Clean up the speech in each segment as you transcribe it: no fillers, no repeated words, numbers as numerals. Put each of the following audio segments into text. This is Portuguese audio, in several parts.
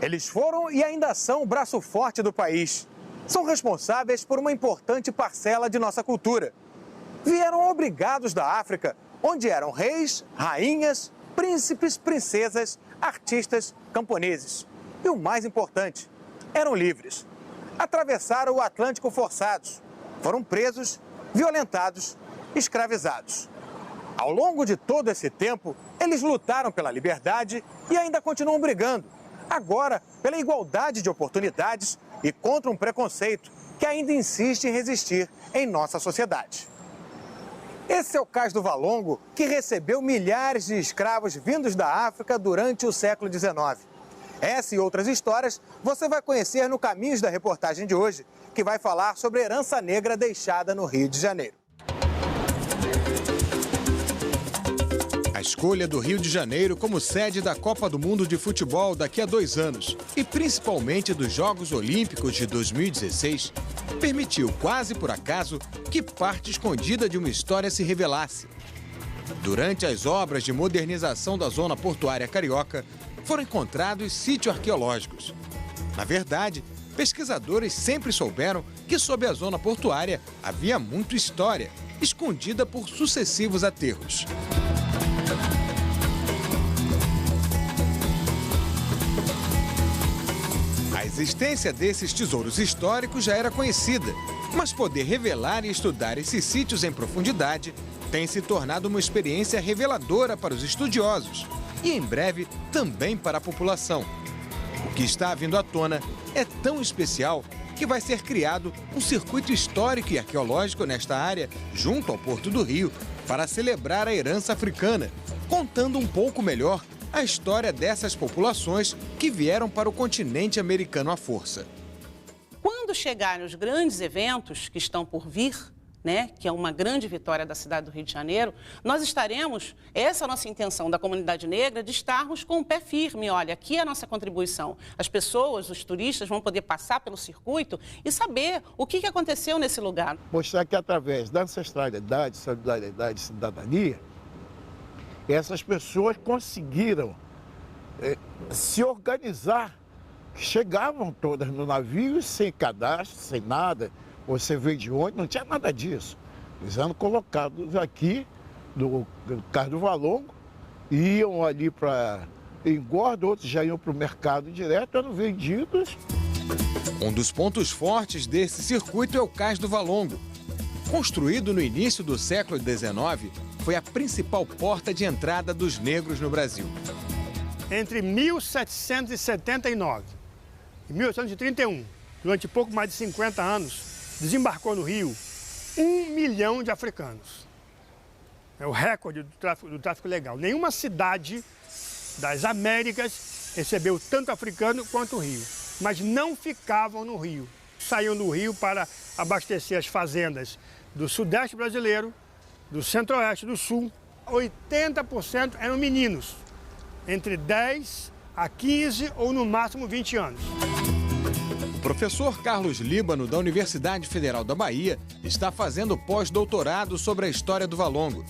Eles foram e ainda são o braço forte do país. São responsáveis por uma importante parcela de nossa cultura. Vieram obrigados da África, onde eram reis, rainhas, príncipes, princesas, artistas, camponeses. E o mais importante, eram livres. Atravessaram o Atlântico forçados. Foram presos, violentados, escravizados. Ao longo de todo esse tempo, eles lutaram pela liberdade e ainda continuam brigando. Agora, pela igualdade de oportunidades e contra um preconceito que ainda insiste em resistir em nossa sociedade. Esse é o Cais do Valongo, que recebeu milhares de escravos vindos da África durante o século XIX. Essa e outras histórias você vai conhecer no Caminhos da reportagem de hoje, que vai falar sobre a herança negra deixada no Rio de Janeiro. A escolha do Rio de Janeiro como sede da Copa do Mundo de Futebol daqui a 2 anos e principalmente dos Jogos Olímpicos de 2016 permitiu, quase por acaso, que parte escondida de uma história se revelasse. Durante as obras de modernização da zona portuária carioca, foram encontrados sítios arqueológicos. Na verdade, pesquisadores sempre souberam que sob a zona portuária havia muita história, escondida por sucessivos aterros. A existência desses tesouros históricos já era conhecida, mas poder revelar e estudar esses sítios em profundidade tem se tornado uma experiência reveladora para os estudiosos e, em breve, também para a população. O que está vindo à tona é tão especial que vai ser criado um circuito histórico e arqueológico nesta área, junto ao Porto do Rio, para celebrar a herança africana, contando um pouco melhor a história dessas populações que vieram para o continente americano à força. Quando chegarem os grandes eventos que estão por vir, que é uma grande vitória da cidade do Rio de Janeiro, nós estaremos, essa é a nossa intenção da comunidade negra, de estarmos com o pé firme. Olha, aqui é a nossa contribuição. As pessoas, os turistas vão poder passar pelo circuito e saber o que aconteceu nesse lugar. Mostrar que através da ancestralidade, solidariedade e cidadania, essas pessoas conseguiram se organizar. Chegavam todas no navio sem cadastro, sem nada. Você veio de onde? Não tinha nada disso. Eles eram colocados aqui no Cais do Valongo, iam ali para engorda, outros já iam para o mercado direto, eram vendidos. Um dos pontos fortes desse circuito é o Cais do Valongo. Construído no início do século XIX, foi a principal porta de entrada dos negros no Brasil. Entre 1779 e 1831, durante pouco mais de 50 anos, desembarcou no Rio 1 milhão de africanos. É o recorde do tráfico legal. Nenhuma cidade das Américas recebeu tanto africano quanto o Rio. Mas não ficavam no Rio. Saíam do Rio para abastecer as fazendas do Sudeste brasileiro, do Centro-Oeste, do Sul. 80% eram meninos, entre 10 a 15 ou no máximo 20 anos. O professor Carlos Líbano, da Universidade Federal da Bahia, está fazendo pós-doutorado sobre a história do Valongo.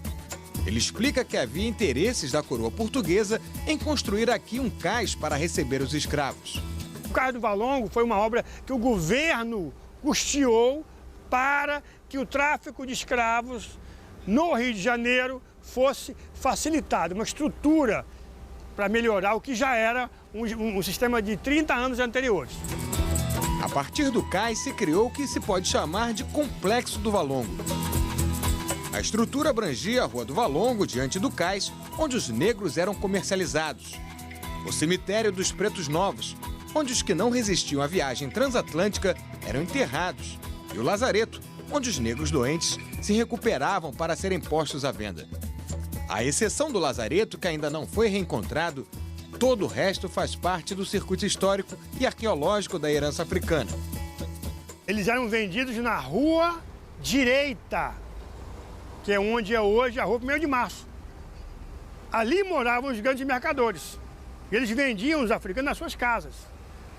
Ele explica que havia interesses da coroa portuguesa em construir aqui um cais para receber os escravos. O Cais do Valongo foi uma obra que o governo custeou para que o tráfico de escravos no Rio de Janeiro fosse facilitado, uma estrutura para melhorar o que já era um sistema de 30 anos anteriores. A partir do cais se criou o que se pode chamar de Complexo do Valongo. A estrutura abrangia a Rua do Valongo, diante do cais, onde os negros eram comercializados. O cemitério dos Pretos Novos, onde os que não resistiam à viagem transatlântica eram enterrados. E o lazareto, onde os negros doentes se recuperavam para serem postos à venda. À exceção do lazareto, que ainda não foi reencontrado, todo o resto faz parte do circuito histórico e arqueológico da herança africana. Eles eram vendidos na Rua Direita, que é onde é hoje a Rua 1º de Março. Ali moravam os grandes mercadores. E eles vendiam os africanos nas suas casas.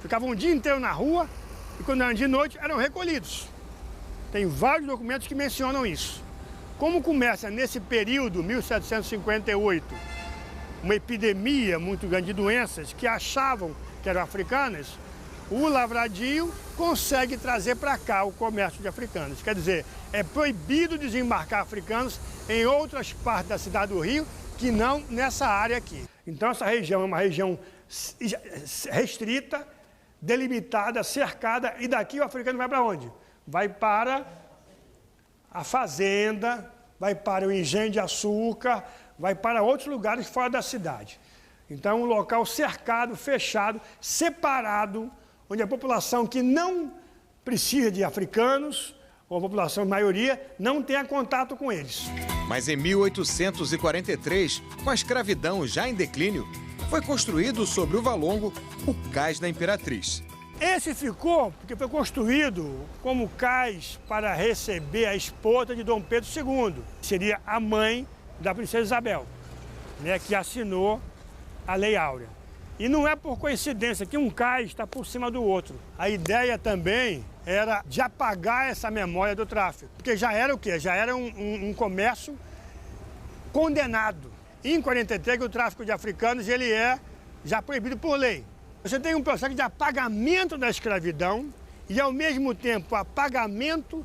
Ficavam o dia inteiro na rua e quando eram de noite eram recolhidos. Tem vários documentos que mencionam isso. Como começa nesse período, 1758, uma epidemia muito grande de doenças que achavam que eram africanas, o lavradio consegue trazer para cá o comércio de africanos. Quer dizer, é proibido desembarcar africanos em outras partes da cidade do Rio que não nessa área aqui. Então essa região é uma região restrita, delimitada, cercada, e daqui o africano vai para onde? Vai para a fazenda, vai para o engenho de açúcar, vai para outros lugares fora da cidade. Então um local cercado, fechado, separado, onde a população que não precisa de africanos, ou a população, maioria, não tenha contato com eles. Mas em 1843, com a escravidão já em declínio, foi construído sobre o Valongo o Cais da Imperatriz. Esse ficou porque foi construído como cais para receber a esposa de Dom Pedro II. Seria a mãe da princesa Isabel, né, que assinou a Lei Áurea. E não é por coincidência que um cais está por cima do outro. A ideia também era de apagar essa memória do tráfico, porque já era o quê? Já era um comércio condenado. Em 43, o tráfico de africanos ele é já proibido por lei. Você tem um processo de apagamento da escravidão e, ao mesmo tempo, apagamento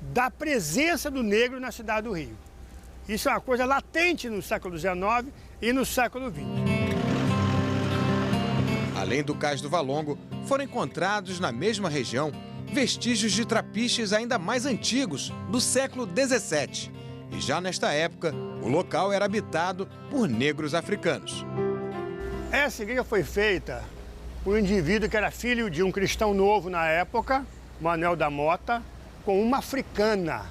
da presença do negro na cidade do Rio. Isso é uma coisa latente no século XIX e no século XX. Além do Cais do Valongo, foram encontrados na mesma região vestígios de trapiches ainda mais antigos, do século XVII. E já nesta época, o local era habitado por negros africanos. Essa igreja foi feita por um indivíduo que era filho de um cristão novo na época, Manuel da Mota, com uma africana,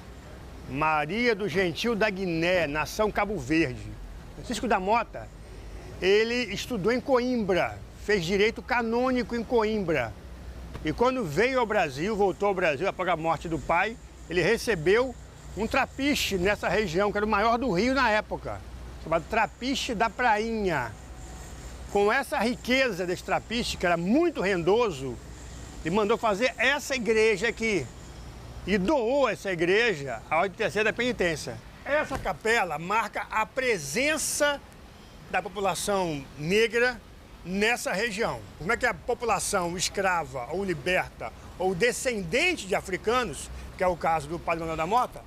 Maria do Gentil da Guiné, nação Cabo Verde. Francisco da Mota, ele estudou em Coimbra, fez direito canônico em Coimbra. E quando veio ao Brasil, voltou ao Brasil após a morte do pai, ele recebeu um trapiche nessa região, que era o maior do Rio na época, chamado Trapiche da Prainha. Com essa riqueza desse trapiche, que era muito rendoso, ele mandou fazer essa igreja aqui. E doou essa igreja à Ordem Terceira da Penitência. Essa capela marca a presença da população negra nessa região. Como é que a população escrava ou liberta ou descendente de africanos, que é o caso do Padre Manuel da Mota,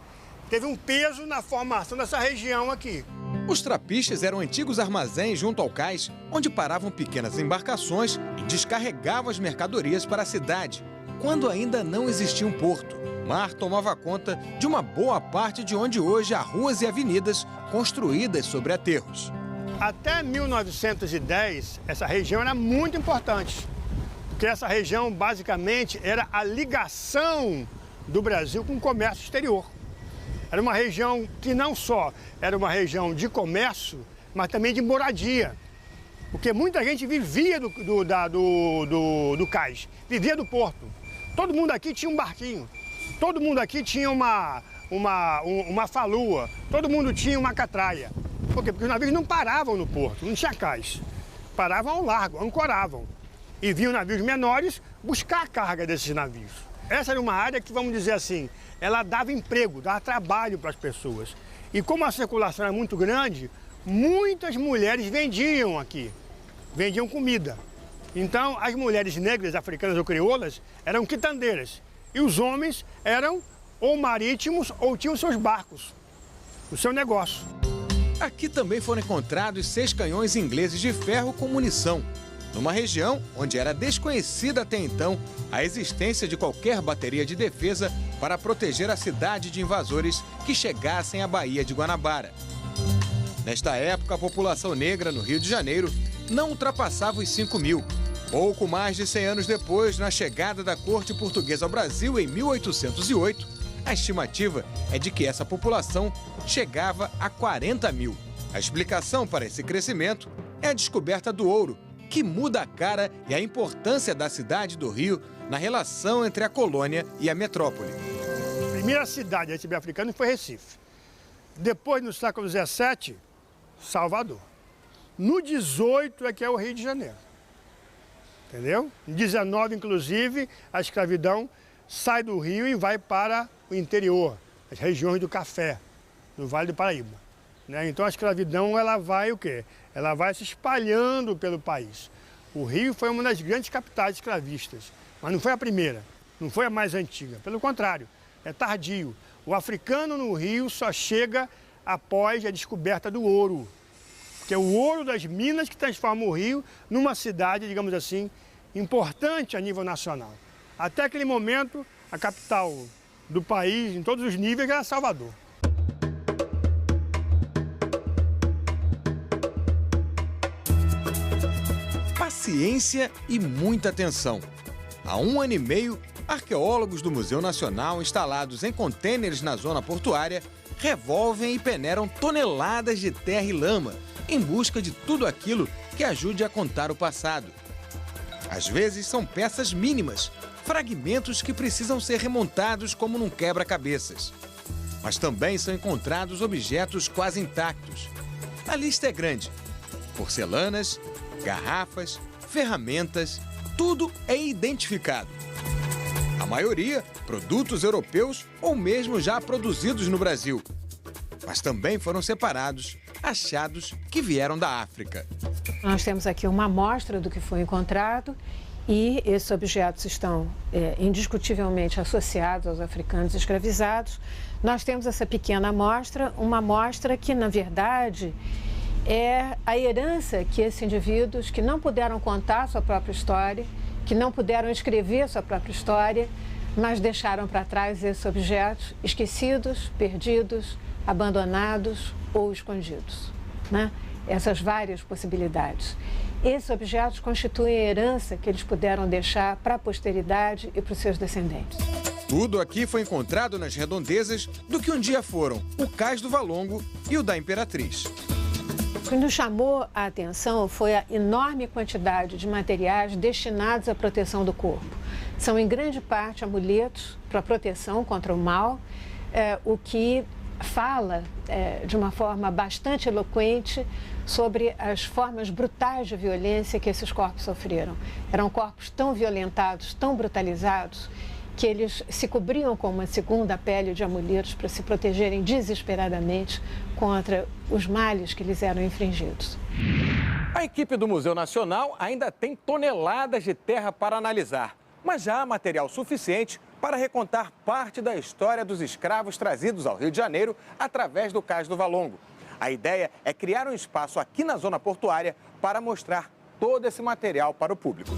teve um peso na formação dessa região aqui. Os trapiches eram antigos armazéns junto ao cais, onde paravam pequenas embarcações e descarregavam as mercadorias para a cidade, quando ainda não existia um porto. O mar tomava conta de uma boa parte de onde hoje há ruas e avenidas construídas sobre aterros. Até 1910, essa região era muito importante, porque essa região basicamente era a ligação do Brasil com o comércio exterior. Era uma região que não só era uma região de comércio, mas também de moradia. Porque muita gente vivia do cais, vivia do porto. Todo mundo aqui tinha um barquinho, todo mundo aqui tinha uma falua, todo mundo tinha uma catraia. Por quê? Porque os navios não paravam no porto, não tinha cais. Paravam ao largo, ancoravam. E vinham navios menores buscar a carga desses navios. Essa era uma área que, vamos dizer assim, ela dava emprego, dava trabalho para as pessoas. E como a circulação era muito grande, muitas mulheres vendiam aqui, vendiam comida. Então, as mulheres negras, africanas ou crioulas, eram quitandeiras. E os homens eram ou marítimos ou tinham seus barcos, o seu negócio. Aqui também foram encontrados 6 canhões ingleses de ferro com munição, numa região onde era desconhecida até então a existência de qualquer bateria de defesa para proteger a cidade de invasores que chegassem à Baía de Guanabara. Nesta época, a população negra no Rio de Janeiro não ultrapassava os 5.000. Pouco mais de 100 anos depois, na chegada da corte portuguesa ao Brasil em 1808, a estimativa é de que essa população chegava a 40.000. A explicação para esse crescimento é a descoberta do ouro, que muda a cara e a importância da cidade do Rio na relação entre a colônia e a metrópole. A primeira cidade a receber africano foi Recife. Depois, no século XVII, Salvador. No 18 é que é o Rio de Janeiro. Entendeu? Em 19, inclusive, a escravidão sai do Rio e vai para o interior, as regiões do café, no Vale do Paraíba. né? Então a escravidão ela vai o quê? Ela vai se espalhando pelo país. O Rio foi uma das grandes capitais escravistas, mas não foi a primeira, não foi a mais antiga. Pelo contrário, é tardio. O africano no Rio só chega após a descoberta do ouro, que é o ouro das minas que transforma o Rio numa cidade, digamos assim, importante a nível nacional. Até aquele momento, a capital do país, em todos os níveis, era Salvador. Paciência e muita atenção. Há 1 ano e meio, arqueólogos do Museu Nacional, instalados em contêineres na zona portuária, revolvem e peneiram toneladas de terra e lama em busca de tudo aquilo que ajude a contar o passado. Às vezes são peças mínimas, fragmentos que precisam ser remontados como num quebra-cabeças. Mas também são encontrados objetos quase intactos. A lista é grande. Porcelanas, garrafas, ferramentas, tudo é identificado. A maioria, produtos europeus ou mesmo já produzidos no Brasil. Mas também foram separados, achados que vieram da África. Nós temos aqui uma amostra do que foi encontrado e esses objetos estão indiscutivelmente associados aos africanos escravizados. Nós temos essa pequena amostra, uma amostra que, na verdade, é a herança que esses indivíduos que não puderam contar sua própria história, que não puderam escrever sua própria história, mas deixaram para trás esses objetos esquecidos, perdidos, abandonados ou escondidos, né? Essas várias possibilidades. Esses objetos constituem a herança que eles puderam deixar para a posteridade e para os seus descendentes. Tudo aqui foi encontrado nas redondezas do que um dia foram o Cais do Valongo e o da Imperatriz. O que nos chamou a atenção foi a enorme quantidade de materiais destinados à proteção do corpo. São, em grande parte, amuletos para proteção contra o mal, o que fala de uma forma bastante eloquente sobre as formas brutais de violência que esses corpos sofreram. Eram corpos tão violentados, tão brutalizados, que eles se cobriam com uma segunda pele de amuletos para se protegerem desesperadamente contra os males que lhes eram infligidos. A equipe do Museu Nacional ainda tem toneladas de terra para analisar, mas já há material suficiente para recontar parte da história dos escravos trazidos ao Rio de Janeiro através do Cais do Valongo. A ideia é criar um espaço aqui na zona portuária para mostrar todo esse material para o público.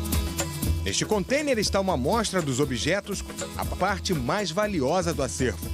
Neste contêiner está uma amostra dos objetos, a parte mais valiosa do acervo.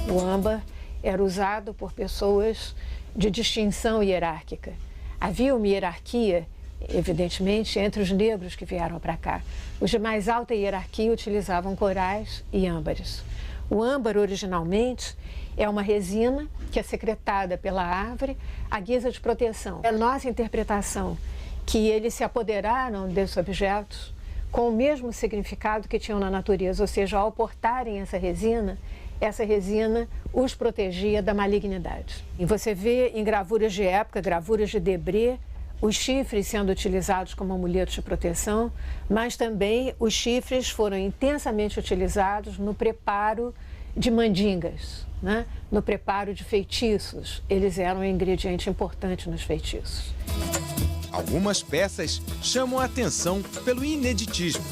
O âmbar era usado por pessoas de distinção hierárquica. Havia uma hierarquia, evidentemente, entre os negros que vieram para cá. Os de mais alta hierarquia utilizavam corais e âmbares. O âmbar, originalmente, é uma resina que é secretada pela árvore à guisa de proteção. É a nossa interpretação que eles se apoderaram desses objetos com o mesmo significado que tinham na natureza, ou seja, ao portarem essa resina os protegia da malignidade. E você vê em gravuras de época, gravuras de Debré, os chifres sendo utilizados como amuletos de proteção, mas também os chifres foram intensamente utilizados no preparo de mandingas, né? No preparo de feitiços. Eles eram um ingrediente importante nos feitiços. Algumas peças chamam a atenção pelo ineditismo.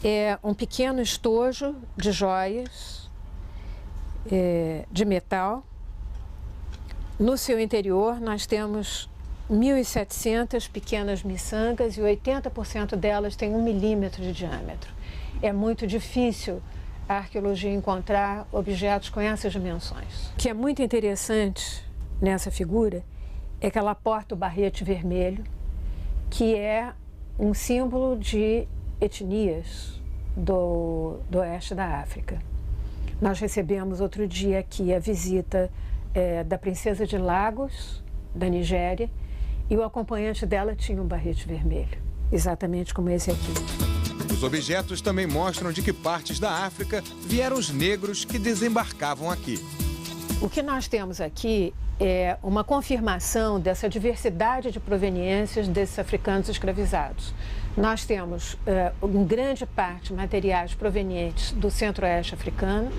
É um pequeno estojo de joias de metal. No seu interior, nós temos 1.700 pequenas miçangas e 80% delas têm 1 milímetro de diâmetro. É muito difícil a arqueologia encontrar objetos com essas dimensões. O que é muito interessante nessa figura é que ela porta o barrete vermelho, que é um símbolo de etnias do oeste da África. Nós recebemos outro dia aqui a visita da princesa de Lagos, da Nigéria, e o acompanhante dela tinha um barrete vermelho, exatamente como esse aqui. Os objetos também mostram de que partes da África vieram os negros que desembarcavam aqui. O que nós temos aqui é uma confirmação dessa diversidade de proveniências desses africanos escravizados. Nós temos, em grande parte, materiais provenientes do centro-oeste africano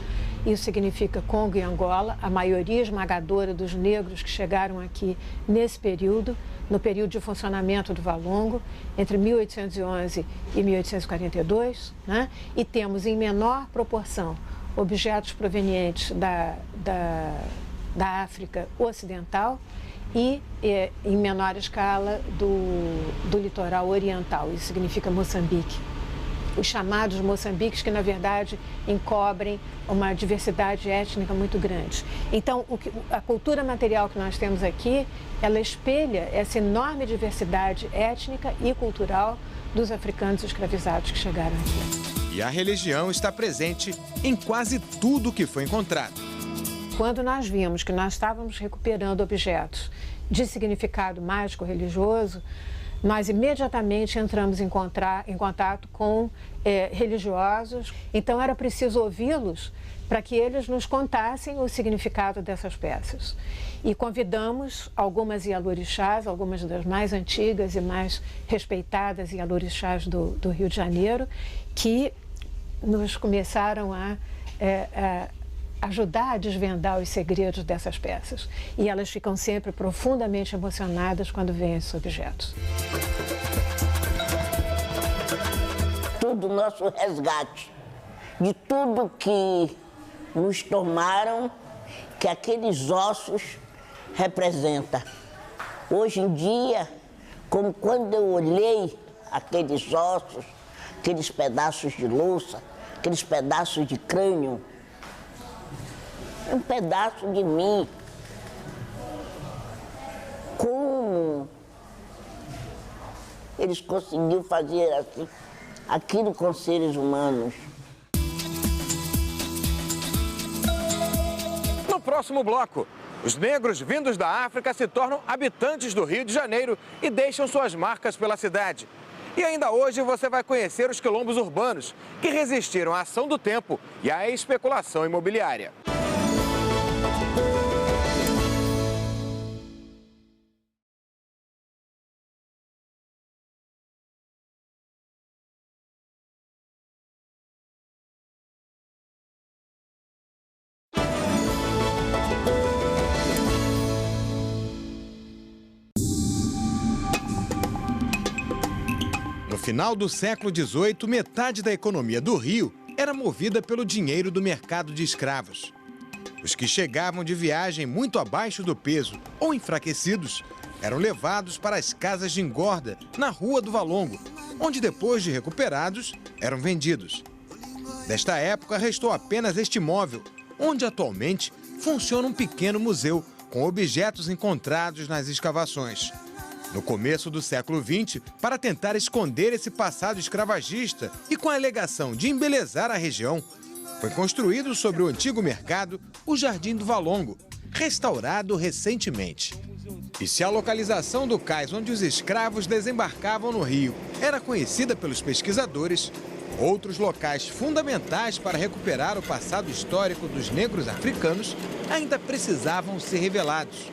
isso significa Congo e Angola, a maioria esmagadora dos negros que chegaram aqui nesse período, no período de funcionamento do Valongo, entre 1811 e 1842, né? E temos em menor proporção objetos provenientes da África Ocidental e em menor escala do litoral oriental, isso significa Moçambique. Os chamados Moçambiques, que na verdade encobrem uma diversidade étnica muito grande. Então, a cultura material que nós temos aqui, ela espelha essa enorme diversidade étnica e cultural dos africanos escravizados que chegaram aqui. E a religião está presente em quase tudo que foi encontrado. Quando nós vimos que nós estávamos recuperando objetos de significado mágico-religioso, nós imediatamente entramos em contato com religiosos. Então era preciso ouvi-los para que eles nos contassem o significado dessas peças. E convidamos algumas ialorixás, algumas das mais antigas e mais respeitadas ialorixás do Rio de Janeiro, que nos começaram a ajudar a desvendar os segredos dessas peças. E elas ficam sempre profundamente emocionadas quando veem esses objetos. Tudo nosso resgate, de tudo que nos tomaram, que aqueles ossos representam. Hoje em dia, como quando eu olhei aqueles ossos, aqueles pedaços de louça, aqueles pedaços de crânio, um pedaço de mim. Como eles conseguiram fazer assim, aquilo com seres humanos? No próximo bloco, os negros vindos da África se tornam habitantes do Rio de Janeiro e deixam suas marcas pela cidade. E ainda hoje você vai conhecer os quilombos urbanos, que resistiram à ação do tempo e à especulação imobiliária. No final do século XVIII, metade da economia do Rio era movida pelo dinheiro do mercado de escravos. Os que chegavam de viagem muito abaixo do peso ou enfraquecidos eram levados para as casas de engorda na Rua do Valongo, onde depois de recuperados eram vendidos. Desta época restou apenas este imóvel, onde atualmente funciona um pequeno museu com objetos encontrados nas escavações. No começo do século XX, para tentar esconder esse passado escravagista e com a alegação de embelezar a região, foi construído sobre o antigo mercado o Jardim do Valongo, restaurado recentemente. E se a localização do cais onde os escravos desembarcavam no Rio era conhecida pelos pesquisadores, outros locais fundamentais para recuperar o passado histórico dos negros africanos ainda precisavam ser revelados.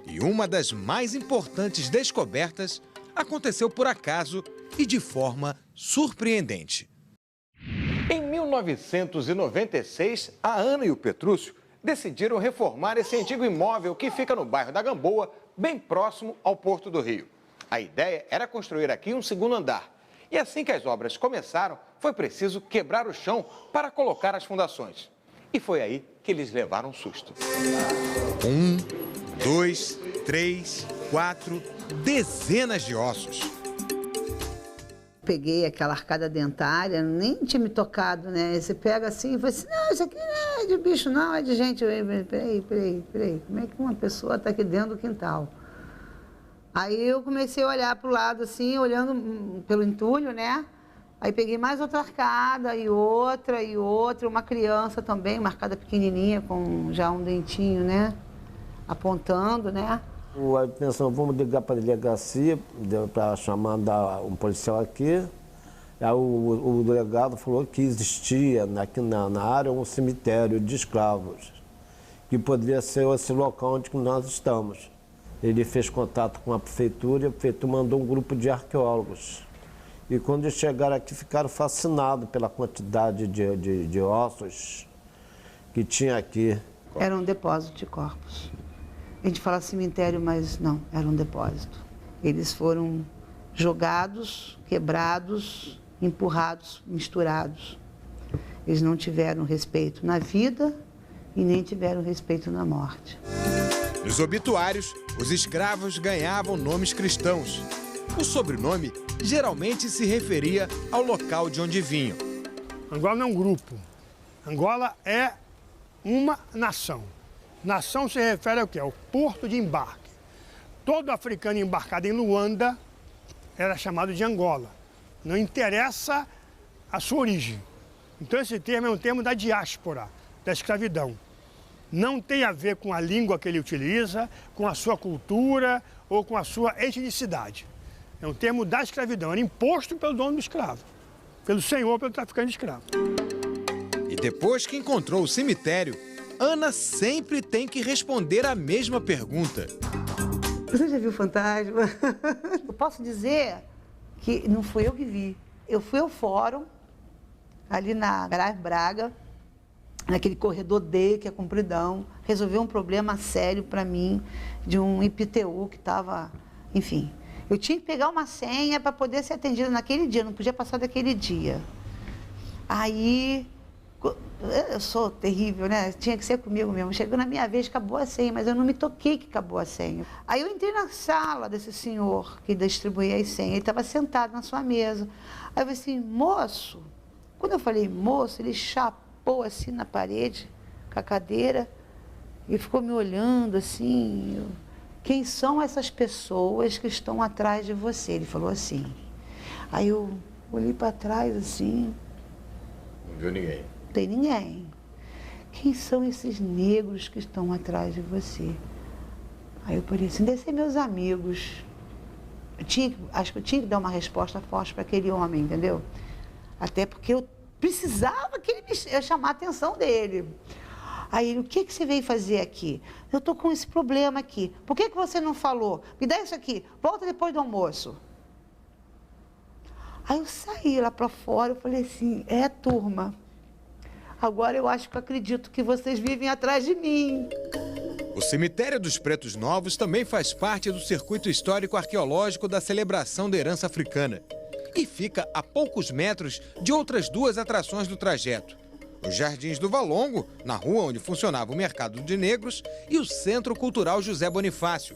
E uma das mais importantes descobertas aconteceu por acaso e de forma surpreendente. Em 1996, a Ana e o Petrúcio decidiram reformar esse antigo imóvel que fica no bairro da Gamboa, bem próximo ao Porto do Rio. A ideia era construir aqui um segundo andar. E assim que as obras começaram, foi preciso quebrar o chão para colocar as fundações. E foi aí que eles levaram um susto. 1, 2, 3, 4, dezenas de ossos. Peguei aquela arcada dentária, nem tinha me tocado, né? Você pega assim e fala assim, não, isso aqui não é de bicho, não, é de gente. Peraí, como é que uma pessoa está aqui dentro do quintal? Aí eu comecei a olhar para o lado assim, olhando pelo entulho, né? Aí peguei mais outra arcada e outra, uma criança também, uma arcada pequenininha com já um dentinho, né? Apontando, né? Aí pensamos, vamos ligar para a delegacia, para chamar um policial aqui. Aí o delegado falou que existia aqui na área um cemitério de escravos, que poderia ser esse local onde nós estamos. Ele fez contato com a prefeitura e a prefeitura mandou um grupo de arqueólogos. E quando eles chegaram aqui, ficaram fascinados pela quantidade de ossos que tinha aqui. Era um depósito de corpos. A gente fala cemitério, mas não, era um depósito. Eles foram jogados, quebrados, empurrados, misturados. Eles não tiveram respeito na vida e nem tiveram respeito na morte. Nos obituários, os escravos ganhavam nomes cristãos. O sobrenome geralmente se referia ao local de onde vinham. Angola não é um grupo. Angola é uma nação. Nação se refere ao quê? Ao porto de embarque. Todo africano embarcado em Luanda era chamado de Angola. Não interessa a sua origem. Então esse termo é um termo da diáspora, da escravidão. Não tem a ver com a língua que ele utiliza, com a sua cultura ou com a sua etnicidade. É um termo da escravidão, era imposto pelo dono do escravo, pelo senhor, pelo traficante de escravo. E depois que encontrou o cemitério, Ana sempre tem que responder a mesma pergunta. Você já viu fantasma? Eu posso dizer que não fui eu que vi. Eu fui ao fórum, ali na Garage Braga, naquele corredor D, que é compridão, resolver um problema sério para mim, de um IPTU que estava, enfim. Eu tinha que pegar uma senha para poder ser atendida naquele dia, não podia passar daquele dia. Aí, eu sou terrível, né? Tinha que ser comigo mesmo. Chegou na minha vez, acabou a senha, mas eu não me toquei que acabou a senha. Aí eu entrei na sala desse senhor que distribuía as senhas, ele estava sentado na sua mesa. Aí eu falei assim, moço, quando eu falei moço, ele chapou assim na parede, com a cadeira, e ficou me olhando assim, quem são essas pessoas que estão atrás de você? Ele falou assim. Aí eu olhei para trás assim. Não viu ninguém? Não tem ninguém. Quem são esses negros que estão atrás de você? Aí eu falei assim, devem ser meus amigos. Acho que eu tinha que dar uma resposta forte para aquele homem, entendeu? Até porque eu precisava que ele eu chamar a atenção dele. Aí ele, o que você veio fazer aqui? Eu estou com esse problema aqui. Por que você não falou? Me dá isso aqui, volta depois do almoço. Aí eu saí lá para fora, eu falei assim, turma, agora eu acho que eu acredito que vocês vivem atrás de mim. O Cemitério dos Pretos Novos também faz parte do circuito histórico-arqueológico da celebração da herança africana e fica a poucos metros de outras duas atrações do trajeto. Os Jardins do Valongo, na rua onde funcionava o Mercado de Negros, e o Centro Cultural José Bonifácio.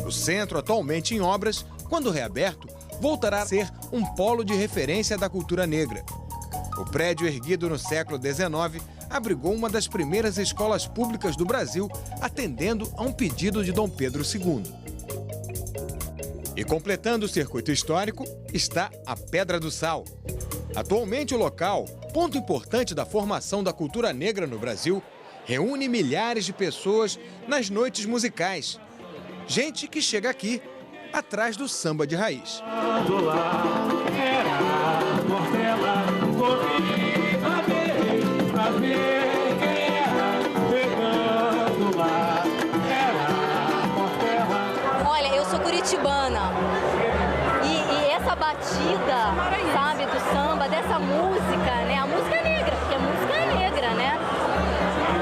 O centro, atualmente em obras, quando reaberto, voltará a ser um polo de referência da cultura negra. O prédio, erguido no século XIX, abrigou uma das primeiras escolas públicas do Brasil, atendendo a um pedido de Dom Pedro II. E completando o circuito histórico está a Pedra do Sal. Atualmente o local, ponto importante da formação da cultura negra no Brasil, reúne milhares de pessoas nas noites musicais. Gente que chega aqui atrás do samba de raiz. Olha, eu sou curitibana e essa batida, sabe, do samba, dessa música, né? A música é negra, porque a música é negra, né?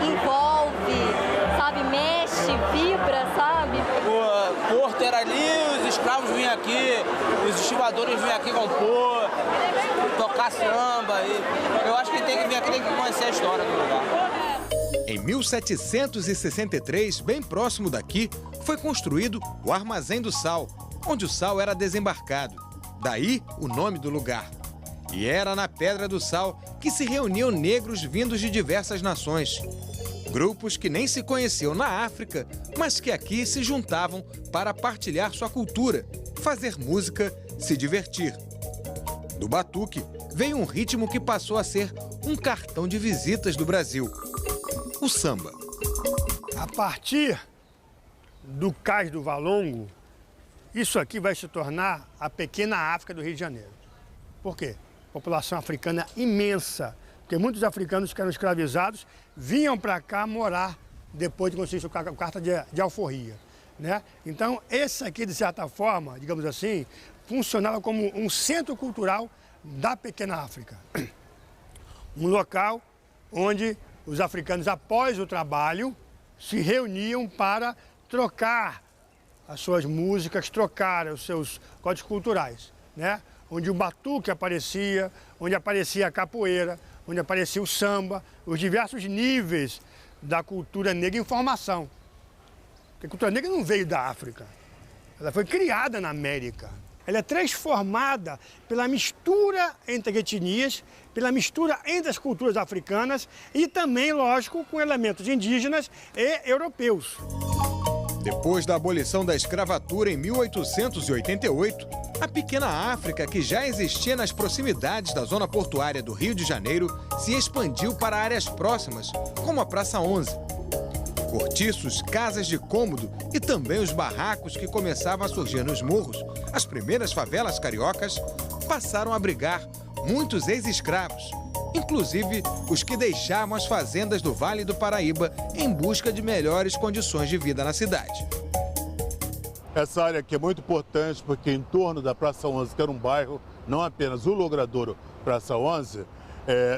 Envolve, sabe, mexe, vibra, sabe? O porto era ali, os escravos vinham aqui, os estivadores vinham aqui compor, tocar samba. E eu acho que tem que vir aqui, tem que conhecer a história do lugar. Em 1763, bem próximo daqui, foi construído o Armazém do Sal, onde o sal era desembarcado. Daí o nome do lugar. E era na Pedra do Sal que se reuniam negros vindos de diversas nações. Grupos que nem se conheciam na África, mas que aqui se juntavam para partilhar sua cultura, fazer música, se divertir. Do batuque veio um ritmo que passou a ser um cartão de visitas do Brasil: o samba. A partir do Cais do Valongo, isso aqui vai se tornar a pequena África do Rio de Janeiro. Por quê? População africana imensa, porque muitos africanos que eram escravizados vinham para cá morar depois de conseguir a carta de alforria, né? Então, esse aqui, de certa forma, digamos assim, funcionava como um centro cultural da pequena África. Um local onde os africanos, após o trabalho, se reuniam para trocar as suas músicas, trocar os seus códigos culturais, né? Onde o batuque aparecia, onde aparecia a capoeira, onde aparecia o samba, os diversos níveis da cultura negra em formação. Porque a cultura negra não veio da África, ela foi criada na América. Ela é transformada pela mistura entre etnias, pela mistura entre as culturas africanas e também, lógico, com elementos indígenas e europeus. Depois da abolição da escravatura em 1888, a pequena África, que já existia nas proximidades da zona portuária do Rio de Janeiro, se expandiu para áreas próximas, como a Praça 11. Cortiços, casas de cômodo e também os barracos que começavam a surgir nos morros, as primeiras favelas cariocas, passaram a abrigar muitos ex-escravos, inclusive os que deixavam as fazendas do Vale do Paraíba em busca de melhores condições de vida na cidade. Essa área aqui é muito importante porque em torno da Praça 11, que era um bairro, não apenas o Logradouro Praça 11,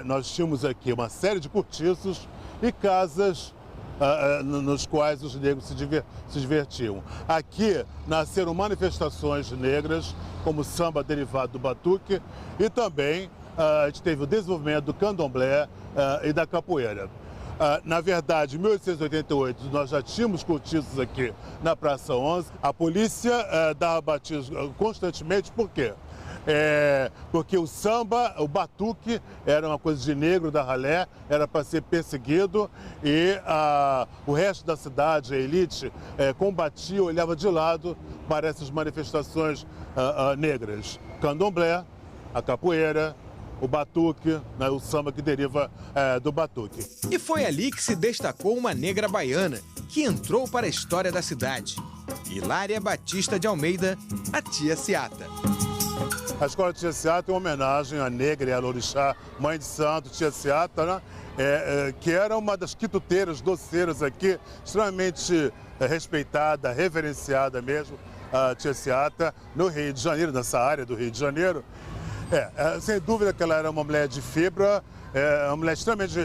nós tínhamos aqui uma série de cortiços e casas nos quais os negros se divertiam. Aqui nasceram manifestações negras, como samba derivado do batuque, e também a gente teve o desenvolvimento do candomblé e da capoeira. Na verdade, em 1888, nós já tínhamos cortiços aqui na Praça 11. A polícia dava batismo constantemente, por quê? Porque o samba, o batuque, era uma coisa de negro da ralé, era para ser perseguido e o resto da cidade, a elite, combatia, olhava de lado para essas manifestações negras. Candomblé, a capoeira, o batuque, né, o samba que deriva do batuque. E foi ali que se destacou uma negra baiana, que entrou para a história da cidade. Hilária Batista de Almeida, a Tia Seata. A escola Tia Seata é uma homenagem à negra e à Lorixá, mãe de santo, Tia Seata, né? Que era uma das quituteiras, doceiras aqui, extremamente respeitada, reverenciada mesmo, a Tia Seata, no Rio de Janeiro, nessa área do Rio de Janeiro. Sem dúvida que ela era uma mulher de fibra, uma mulher extremamente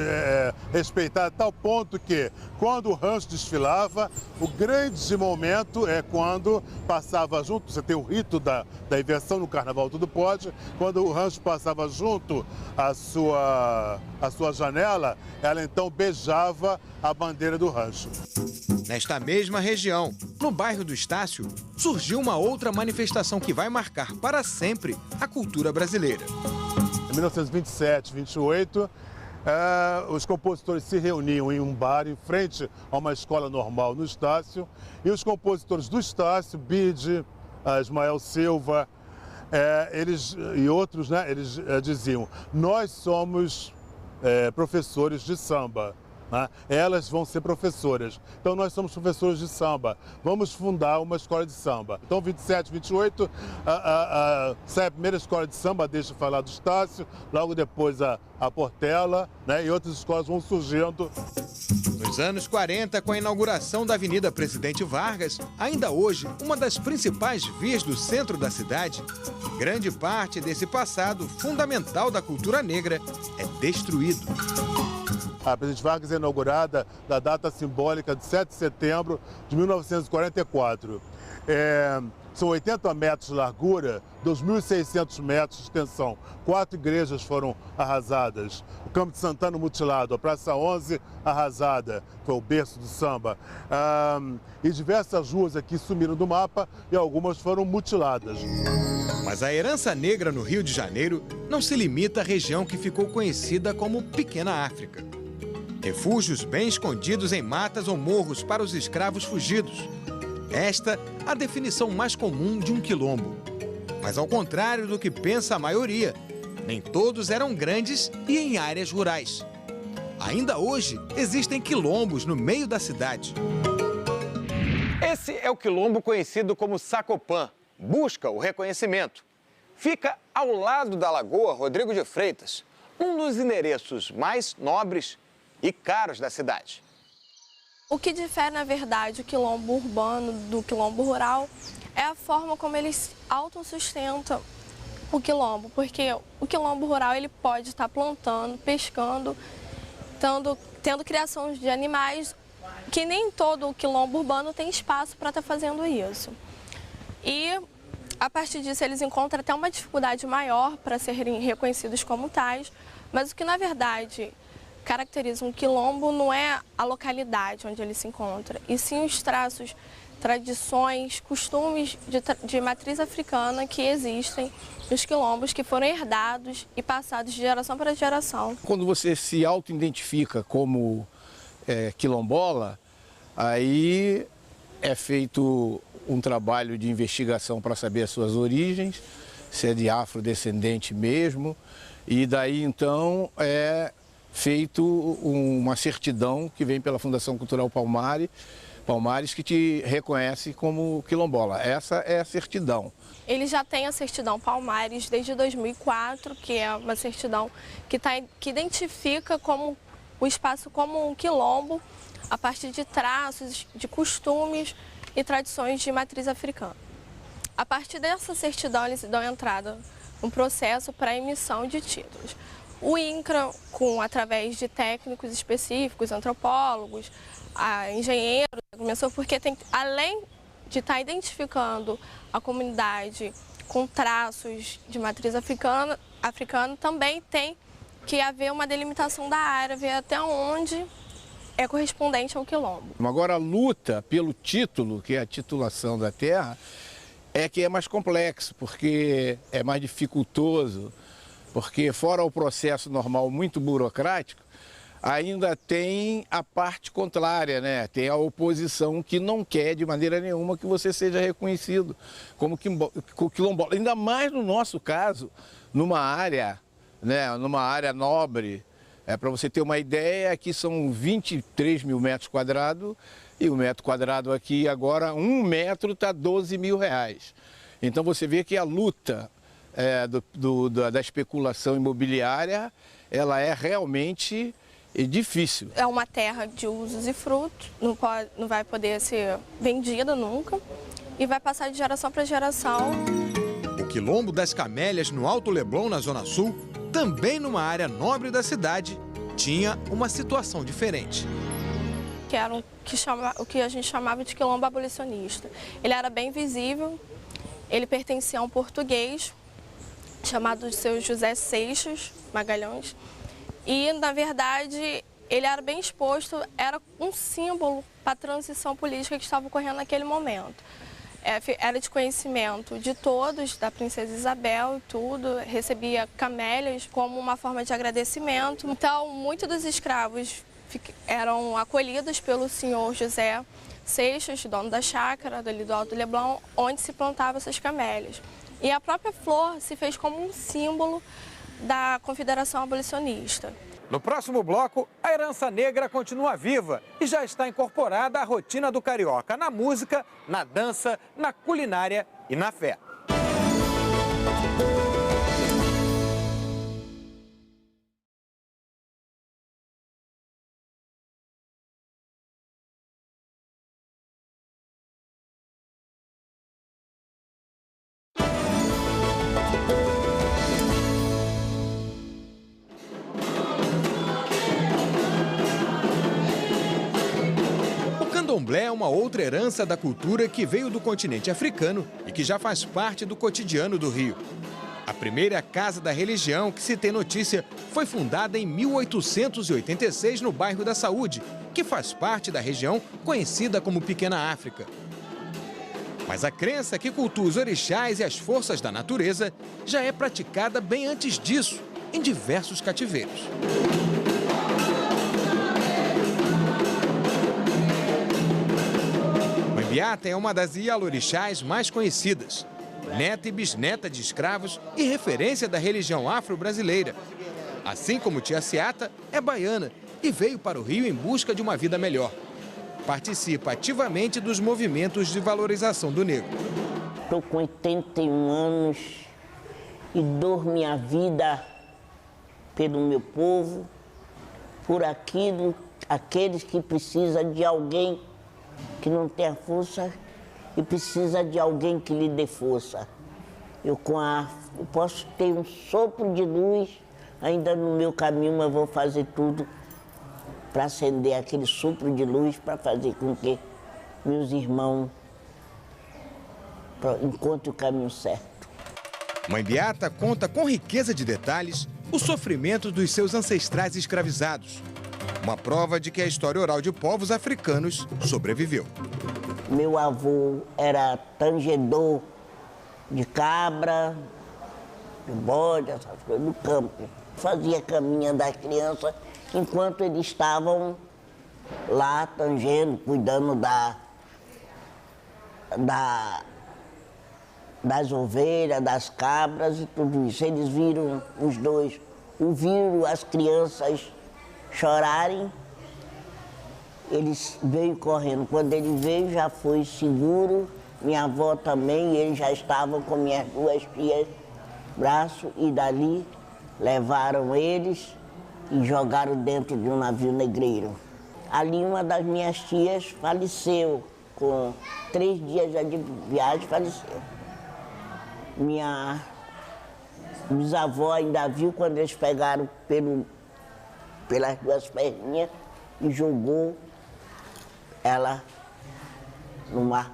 respeitada, a tal ponto que, quando o rancho desfilava, o grande momento é quando passava junto, você tem o rito da inversão no Carnaval Tudo Pode, quando o rancho passava junto à sua janela, ela então beijava a bandeira do rancho. Nesta mesma região, no bairro do Estácio, surgiu uma outra manifestação que vai marcar para sempre a cultura brasileira. Em 1927, 28, os compositores se reuniam em um bar em frente a uma escola normal no Estácio, e os compositores do Estácio, Bide, Ismael Silva, eles e outros, né, eles diziam: nós somos professores de samba. Elas vão ser professoras. Então nós somos professores de samba. Vamos fundar uma escola de samba. Então 27, 28, sai a primeira escola de samba, deixa eu falar do Estácio, logo depois a Portela, né, e outras escolas vão surgindo. Nos anos 40, com a inauguração da Avenida Presidente Vargas, ainda hoje uma das principais vias do centro da cidade, grande parte desse passado fundamental da cultura negra é destruído. A Presidente Vargas é inaugurada na data simbólica de 7 de setembro de 1944. São 80 metros de largura, 2.600 metros de extensão. 4 igrejas foram arrasadas. O Campo de Santana mutilado, a Praça 11 arrasada, foi o berço do samba. E diversas ruas aqui sumiram do mapa e algumas foram mutiladas. Mas a herança negra no Rio de Janeiro não se limita à região que ficou conhecida como Pequena África. Refúgios bem escondidos em matas ou morros para os escravos fugidos. Esta a definição mais comum de um quilombo. Mas ao contrário do que pensa a maioria, nem todos eram grandes e em áreas rurais. Ainda hoje existem quilombos no meio da cidade. Esse é o quilombo conhecido como Sacopã. Busca o reconhecimento. Fica ao lado da Lagoa Rodrigo de Freitas, um dos endereços mais nobres e caros da cidade. O que difere, na verdade, o quilombo urbano do quilombo rural é a forma como eles autossustentam o quilombo, porque o quilombo rural ele pode estar plantando, pescando, tendo criação de animais, que nem todo o quilombo urbano tem espaço para estar fazendo isso. E, a partir disso, eles encontram até uma dificuldade maior para serem reconhecidos como tais, mas o que, na verdade, caracteriza um quilombo não é a localidade onde ele se encontra, e sim os traços, tradições, costumes de matriz africana que existem nos quilombos, que foram herdados e passados de geração para geração. Quando você se auto-identifica como quilombola, aí é feito um trabalho de investigação para saber as suas origens, se é de afrodescendente mesmo, e daí então é feito uma certidão que vem pela Fundação Cultural Palmares, que te reconhece como quilombola. Essa é a certidão. Ele já tem a certidão Palmares desde 2004, que é uma certidão que identifica como o espaço como um quilombo a partir de traços, de costumes e tradições de matriz africana. A partir dessa certidão, eles dão entrada num processo para emissão de títulos. O INCRA, através de técnicos específicos, antropólogos, engenheiros, começou porque além de estar identificando a comunidade com traços de matriz africana, também tem que haver uma delimitação da área, ver até onde é correspondente ao quilombo. Agora, a luta pelo título, que é a titulação da terra, é que é mais complexo, porque é mais dificultoso, porque fora o processo normal muito burocrático, ainda tem a parte contrária, né? Tem a oposição que não quer de maneira nenhuma que você seja reconhecido como quilombola. Ainda mais no nosso caso, numa área, né? Numa área nobre. Para você ter uma ideia, aqui são 23 mil metros quadrados e o metro quadrado aqui agora, 1 metro está 12 mil reais. Então você vê que a luta da especulação imobiliária, ela é realmente difícil. É uma terra de usos e frutos, não vai poder ser vendida nunca e vai passar de geração para geração. O Quilombo das Camélias, no Alto Leblon, na Zona Sul, também numa área nobre da cidade, tinha uma situação diferente. Que era o que a gente chamava de quilombo abolicionista. Ele era bem visível, ele pertencia a um português chamado de seu José Seixas Magalhães. E, na verdade, ele era bem exposto, era um símbolo para a transição política que estava ocorrendo naquele momento. Era de conhecimento de todos, da princesa Isabel e tudo, recebia camélias como uma forma de agradecimento. Então, muitos dos escravos eram acolhidos pelo senhor José Seixas, dono da chácara, ali do Alto Leblon, onde se plantavam essas camélias. E a própria flor se fez como um símbolo da Confederação Abolicionista. No próximo bloco, a herança negra continua viva e já está incorporada à rotina do carioca na música, na dança, na culinária e na fé. O candomblé é uma outra herança da cultura que veio do continente africano e que já faz parte do cotidiano do Rio. A primeira casa da religião que se tem notícia foi fundada em 1886 no bairro da Saúde, que faz parte da região conhecida como Pequena África. Mas a crença que cultua os orixás e as forças da natureza já é praticada bem antes disso, em diversos cativeiros. Biata é uma das ialorixás mais conhecidas, neta e bisneta de escravos e referência da religião afro-brasileira. Assim como Tia Seata, é baiana e veio para o Rio em busca de uma vida melhor. Participa ativamente dos movimentos de valorização do negro. Estou com 81 anos e dou minha vida pelo meu povo, por aqueles que precisam de alguém que não tem a força e precisa de alguém que lhe dê força. Eu posso ter um sopro de luz ainda no meu caminho, mas vou fazer tudo para acender aquele sopro de luz para fazer com que meus irmãos encontrem o caminho certo. Mãe Beata conta com riqueza de detalhes o sofrimento dos seus ancestrais escravizados. Uma prova de que a história oral de povos africanos sobreviveu. Meu avô era tangedor de cabra, de bode, essas coisas, no campo. Fazia a caminha das crianças enquanto eles estavam lá tangendo, cuidando das ovelhas, das cabras e tudo isso. Eles viram os dois, ouviram as crianças chorarem, eles veio correndo. Quando ele veio, já foi seguro, minha avó também, e eles já estavam com minhas duas tias braço, e dali levaram eles e jogaram dentro de um navio negreiro. Ali uma das minhas tias faleceu, com 3 dias já de viagem faleceu. Minha bisavó ainda viu quando eles pegaram pelas 2 perninhas e jogou ela no mar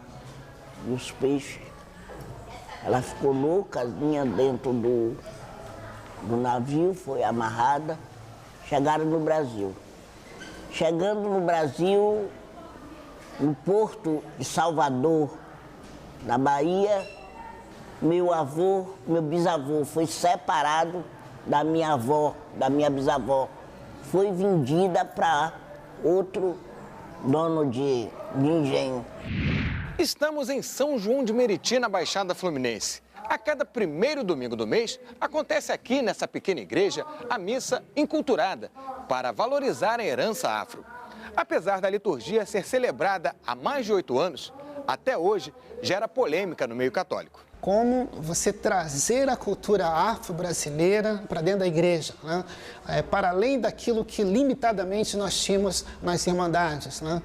dos peixes. Ela ficou loucazinha dentro do navio, foi amarrada, chegaram no Brasil. Chegando no Brasil, no porto de Salvador, na Bahia, meu bisavô foi separado da minha avó, da minha bisavó. Foi vendida para outro dono de engenho. Estamos em São João de Meriti, na Baixada Fluminense. A cada primeiro domingo do mês, acontece aqui nessa pequena igreja a missa enculturada, para valorizar a herança afro. Apesar da liturgia ser celebrada há mais de 8 anos, até hoje gera polêmica no meio católico. Como você trazer a cultura afro-brasileira para dentro da igreja, né? Para além daquilo que limitadamente nós tínhamos nas irmandades, né?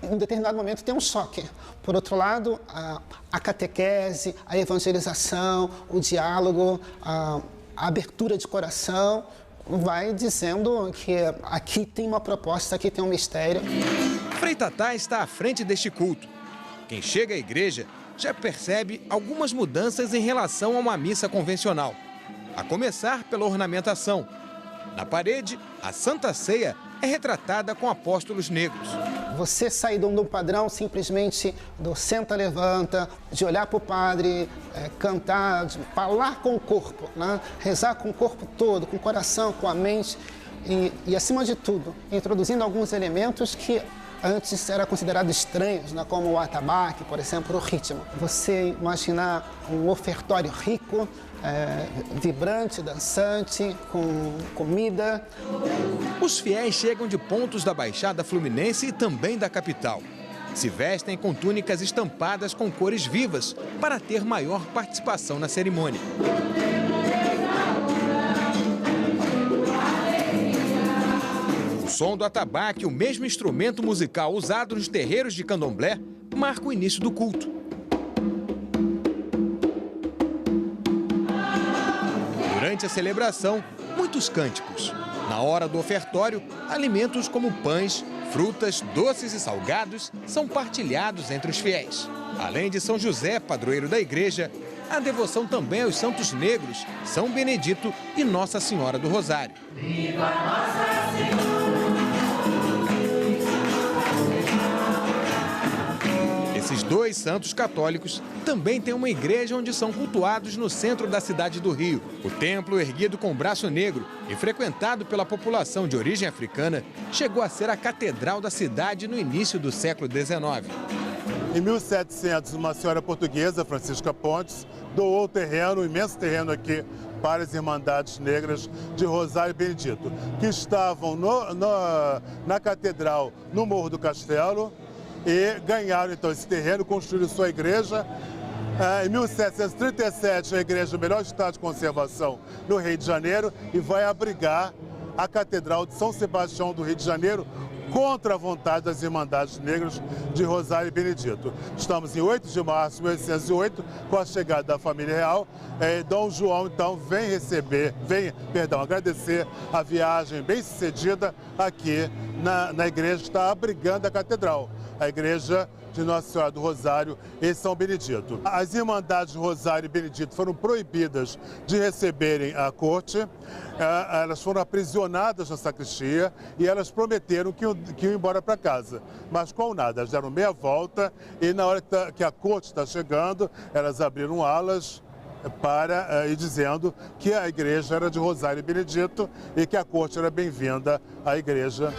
Em um determinado momento tem um choque. Por outro lado, a catequese, a evangelização, o diálogo, a abertura de coração vai dizendo que aqui tem uma proposta, aqui tem um mistério. Frei Tatá está à frente deste culto. Quem chega à igreja já percebe algumas mudanças em relação a uma missa convencional. A começar pela ornamentação. Na parede, a Santa Ceia é retratada com apóstolos negros. Você sair de um padrão simplesmente do senta, levanta, de olhar para o padre, cantar, de falar com o corpo, né? Rezar com o corpo todo, com o coração, com a mente e acima de tudo, introduzindo alguns elementos que antes eram considerados estranhos, né? Como o atabaque, por exemplo, o ritmo. Você imaginar um ofertório rico, vibrante, dançante, com comida. Os fiéis chegam de pontos da Baixada Fluminense e também da capital. Se vestem com túnicas estampadas com cores vivas para ter maior participação na cerimônia. O som do atabaque, o mesmo instrumento musical usado nos terreiros de candomblé, marca o início do culto. Durante a celebração, muitos cânticos. Na hora do ofertório, alimentos como pães, frutas, doces e salgados são partilhados entre os fiéis. Além de São José, padroeiro da igreja, a devoção também aos santos negros, São Benedito e Nossa Senhora do Rosário. Viva Nossa Senhora! Esses dois santos católicos também têm uma igreja onde são cultuados no centro da cidade do Rio. O templo, erguido com braço negro e frequentado pela população de origem africana, chegou a ser a catedral da cidade no início do século XIX. Em 1700, uma senhora portuguesa, Francisca Pontes, doou o terreno, um imenso terreno aqui, para as Irmandades Negras de Rosário e Benedito, que estavam na catedral, no Morro do Castelo, e ganharam então esse terreno, construíram sua igreja. Em 1737, a igreja, o melhor estado de conservação no Rio de Janeiro, e vai abrigar a Catedral de São Sebastião do Rio de Janeiro, contra a vontade das Irmandades Negras de Rosário e Benedito. Estamos em 8 de março de 1808, com a chegada da família real. Dom João, então, vem agradecer a viagem bem-sucedida aqui na igreja que está abrigando a catedral, a igreja de Nossa Senhora do Rosário e São Benedito. As Irmandades de Rosário e Benedito foram proibidas de receberem a corte, elas foram aprisionadas na sacristia e elas prometeram que iam embora para casa. Mas com nada, elas deram meia volta e na hora que a corte está chegando, elas abriram alas e dizendo que a igreja era de Rosário e Benedito e que a corte era bem-vinda à igreja.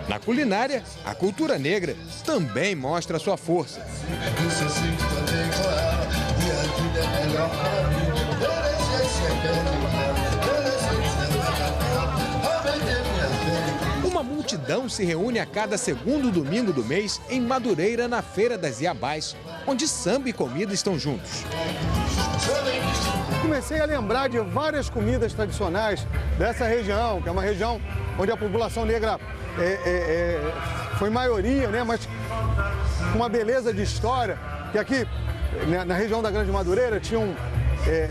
Na culinária, a cultura negra também mostra sua força. Uma multidão se reúne a cada segundo domingo do mês em Madureira, na Feira das Iabás, onde samba e comida estão juntos. Comecei a lembrar de várias comidas tradicionais dessa região, que é uma região onde a população negra foi maioria, né? Mas com uma beleza de história, que aqui na região da Grande Madureira tinham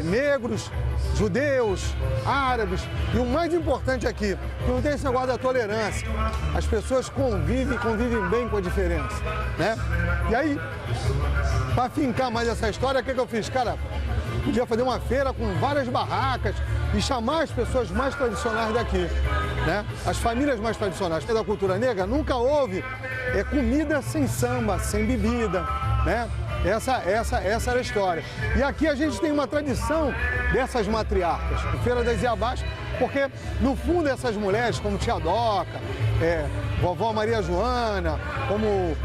negros, judeus, árabes, e o mais importante aqui, que não tem esse negócio da tolerância. As pessoas convivem bem com a diferença, né? E aí, para fincar mais essa história, o que eu fiz? Cara, podia fazer uma feira com várias barracas e chamar as pessoas mais tradicionais daqui, né? As famílias mais tradicionais da cultura negra. Nunca houve comida sem samba, sem bebida, né? Essa era a história. E aqui a gente tem uma tradição dessas matriarcas, Feira das Iabás, porque no fundo essas mulheres, como Tia Doca, Vovó Maria Joana, como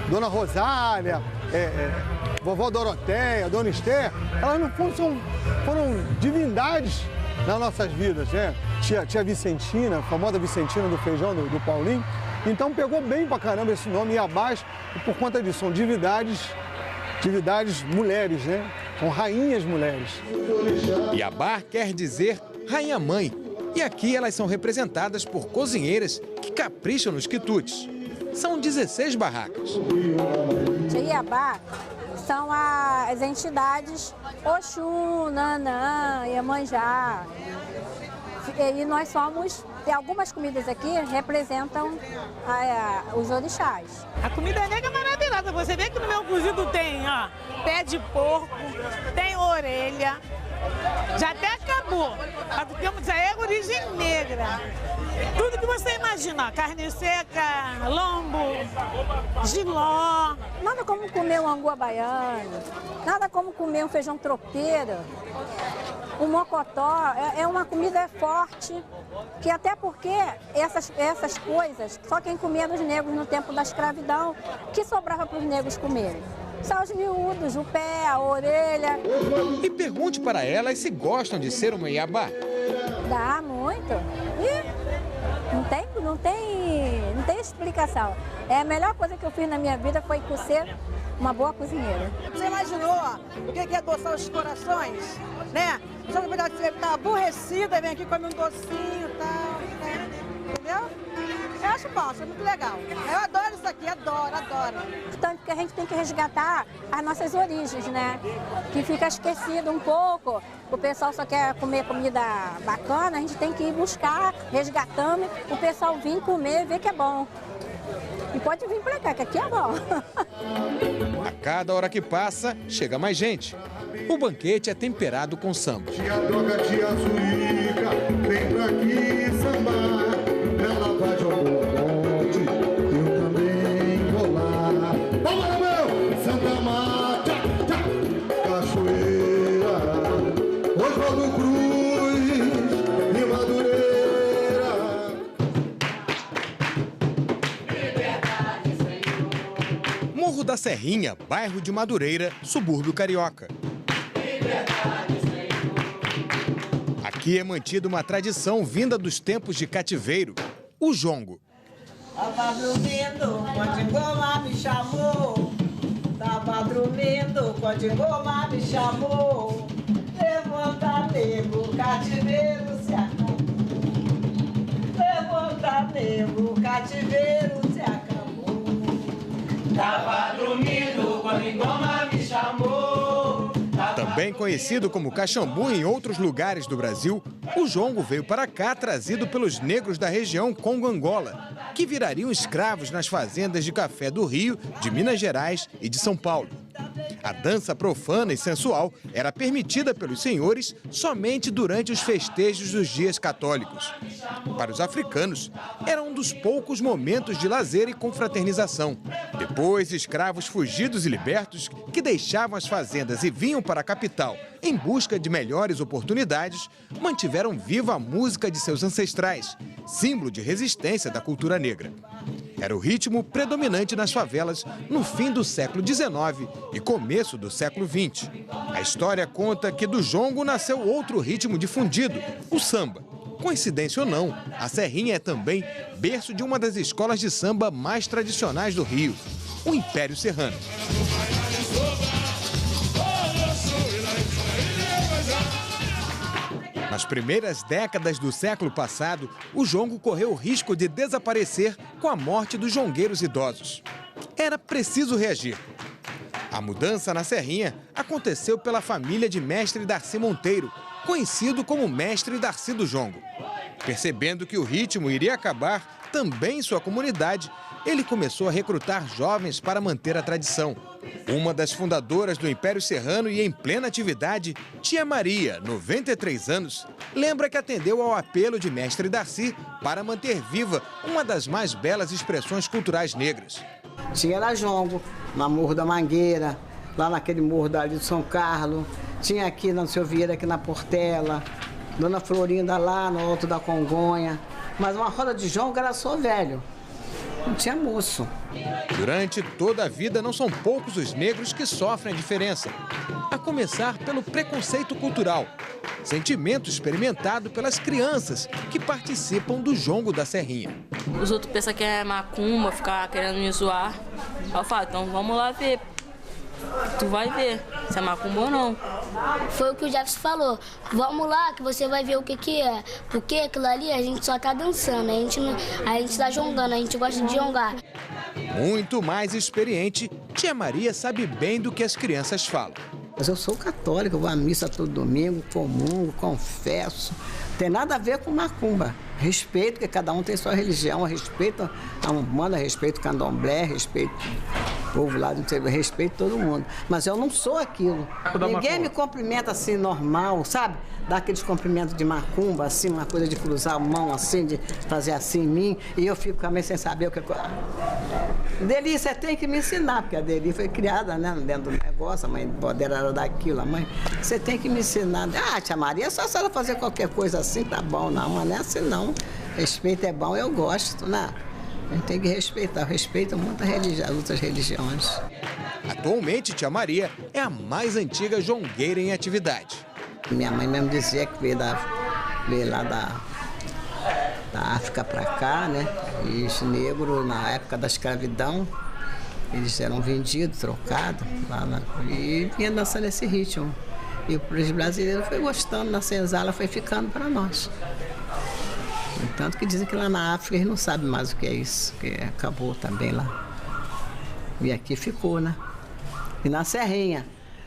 Dona Rosália, Vovó Doroteia, Dona Esther, elas no fundo foram divindades nas nossas vidas, né? Tia Vicentina, a famosa Vicentina do feijão do Paulinho. Então pegou bem pra caramba esse nome Iabás por conta disso, são divindades mulheres, né? São rainhas mulheres. Iabá quer dizer rainha-mãe. E aqui elas são representadas por cozinheiras que capricham nos quitutes. São 16 barracas. Iabá são as entidades Oxum, Nanã, Iemanjá. E nós somos, e algumas comidas aqui representam os orixás. A comida negra é maravilhosa. Você vê que no meu cozido tem pé de porco, tem orelha. Já até acabou, mas já é origem negra. Tudo que você imagina, carne seca, lombo, jiló. Nada como comer um angu baiano, nada como comer um feijão tropeiro. O mocotó é uma comida forte, que até porque essas coisas, só quem comia dos negros no tempo da escravidão, que sobrava para os negros comerem. São os miúdos, o pé, a orelha. E pergunte para elas se gostam de ser uma Iabá. Dá muito. E não tem explicação. A melhor coisa que eu fiz na minha vida foi ser uma boa cozinheira. Você imaginou o que é adoçar os corações, né? Só que você tá aborrecida, vem aqui comer um docinho e tal, né? Entendeu? Eu acho bom, acho muito legal. Eu adoro isso aqui, adoro. Tanto que a gente tem que resgatar as nossas origens, né? Que fica esquecido um pouco. O pessoal só quer comer comida bacana, a gente tem que ir buscar, resgatando, o pessoal vir comer e ver que é bom. E pode vir pra cá, que aqui é bom. A cada hora que passa, chega mais gente. O banquete é temperado com samba. Tia Doca, tia Zurica, vem pra aqui sambar. Ela vai jogar o monte, eu também vou lá. Vamos, meu! Santa Mata, Cachoeira, Oswaldo Cruz e Madureira. Morro da Serrinha, bairro de Madureira, subúrbio carioca. Aqui é mantida uma tradição vinda dos tempos de cativeiro, o jongo. Tava dormindo, quando Angola me chamou. Tava dormindo, quando Angola me chamou. Levanta, nego, cativeiro se acabou. Levanta. tá mesmo, o cativeiro se acabou. Tava dormindo quando Engoma me chamou. Também conhecido como Caxambu em outros lugares do Brasil, o jongo veio para cá trazido pelos negros da região Congo-Angola, que virariam escravos nas fazendas de café do Rio, de Minas Gerais e de São Paulo. A dança profana e sensual era permitida pelos senhores somente durante os festejos dos dias católicos. Para os africanos, era um dos poucos momentos de lazer e confraternização. Depois, escravos fugidos e libertos que deixavam as fazendas e vinham para a capital em busca de melhores oportunidades, mantiveram viva a música de seus ancestrais, símbolo de resistência da cultura negra. Era o ritmo predominante nas favelas no fim do século XIX e começo do século XX. A história conta que do jongo nasceu outro ritmo difundido, o samba. Coincidência ou não, a Serrinha é também berço de uma das escolas de samba mais tradicionais do Rio, o Império Serrano. Nas primeiras décadas do século passado, o jongo correu o risco de desaparecer com a morte dos jongueiros idosos. Era preciso reagir. A mudança na Serrinha aconteceu pela família de Mestre Darcy Monteiro, conhecido como Mestre Darcy do Jongo. Percebendo que o ritmo iria acabar também em sua comunidade, ele começou a recrutar jovens para manter a tradição. Uma das fundadoras do Império Serrano e em plena atividade, Tia Maria, 93 anos, lembra que atendeu ao apelo de Mestre Darcy para manter viva uma das mais belas expressões culturais negras. Tinha lá jongo, na Morro da Mangueira, lá naquele morro dali de São Carlos, tinha aqui na Seu Vieira, aqui na Portela, Dona Florinda lá no Alto da Congonha, mas uma roda de jongo era só velho. Não tinha moço. Durante toda a vida, não são poucos os negros que sofrem a diferença. A começar pelo preconceito cultural, sentimento experimentado pelas crianças que participam do jongo da Serrinha. Os outros pensam que é macumba, ficar querendo me zoar. Eu falo, então vamos lá ver. Tu vai ver se é macumba ou não. Foi o que o Jefferson falou. Vamos lá que você vai ver o que é. Porque aquilo ali a gente só tá dançando, a gente tá jongando, a gente gosta de jongar. Muito mais experiente, Tia Maria sabe bem do que as crianças falam. Mas eu sou católica, eu vou à missa todo domingo, comungo, confesso. Não tem nada a ver com macumba. Respeito, porque cada um tem sua religião, respeito a Umbanda, respeito o Candomblé, respeito o povo lá, respeito todo mundo. Mas eu não sou aquilo. Ninguém me cumprimenta assim normal, sabe? Dá aqueles cumprimentos de macumba, assim, uma coisa de cruzar a mão, assim, de fazer assim em mim, e eu fico também sem saber o que... Deli, você tem que me ensinar, porque a Deli foi criada, né, dentro do negócio, a mãe dela era daquilo, a mãe, você tem que me ensinar. Ah, Tia Maria, só se ela fazer qualquer coisa assim, tá bom, não, mas não é assim não. Respeito é bom, eu gosto, né? A gente tem que respeitar, eu respeito muito as outras religiões. Atualmente, Tia Maria é a mais antiga jongueira em atividade. Minha mãe mesmo dizia que veio lá da África para cá, né? E os negros, na época da escravidão, eles eram vendidos, trocados, e vinha dançando esse ritmo. E os brasileiros foi gostando, na senzala foi ficando para nós. Tanto que dizem que lá na África eles não sabem mais o que é isso, que acabou também lá. E aqui ficou, né? E na Serrinha,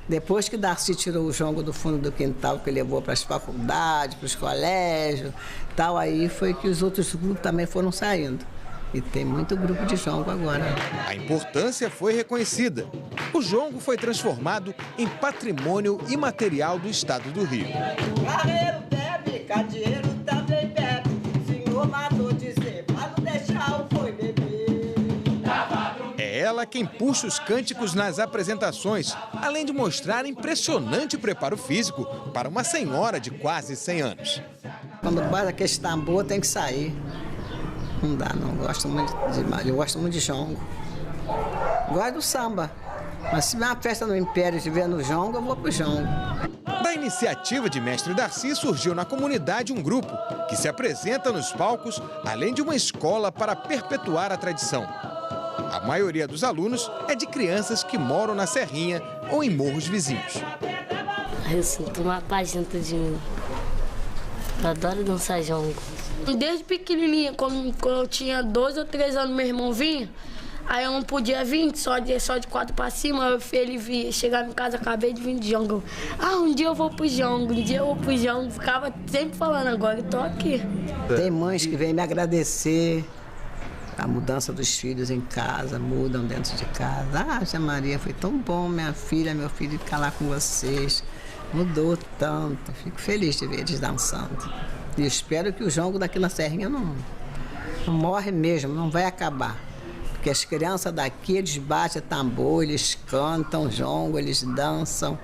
depois que Darcy tirou o jongo do fundo do quintal, que levou para as faculdades, para os colégios, tal, aí foi que os outros grupos também foram saindo. E tem muito grupo de jongo agora. A importância foi reconhecida. O jongo foi transformado em patrimônio imaterial do estado do Rio. Carreiro bebe, cadieiro também bebe. Senhor mandou dizer, para não deixar o foi beber. É ela quem puxa os cânticos nas apresentações, além de mostrar impressionante preparo físico para uma senhora de quase 100 anos. Quando bate aquele tambor, tem que sair. Não dá, não. Eu gosto muito de jongo. Gosto do samba. Mas se tiver uma festa no Império e tiver no jongo, eu vou pro jongo. Da iniciativa de Mestre Darcy surgiu na comunidade um grupo que se apresenta nos palcos, além de uma escola para perpetuar a tradição. A maioria dos alunos é de crianças que moram na Serrinha ou em morros vizinhos. Eu sinto uma paz dentro de mim. Eu adoro dançar jongo. Desde pequenininha, quando eu tinha 2 ou 3 anos, meu irmão vinha, aí eu não podia vir, só de 4 para cima, ele via, chegava em casa, acabei de vir de Jongo. Um dia eu vou pro Jongo, um dia eu vou pro Jongo, ficava sempre falando, agora eu tô aqui. Tem mães que vêm me agradecer a mudança dos filhos em casa, mudam dentro de casa. Tia Maria, foi tão bom, minha filha, meu filho ficar lá com vocês. Mudou tanto, fico feliz de ver eles dançando. E espero que o jongo daqui na Serrinha não morre mesmo, não vai acabar. Porque as crianças daqui, eles batem tambor, eles cantam jongo, eles dançam.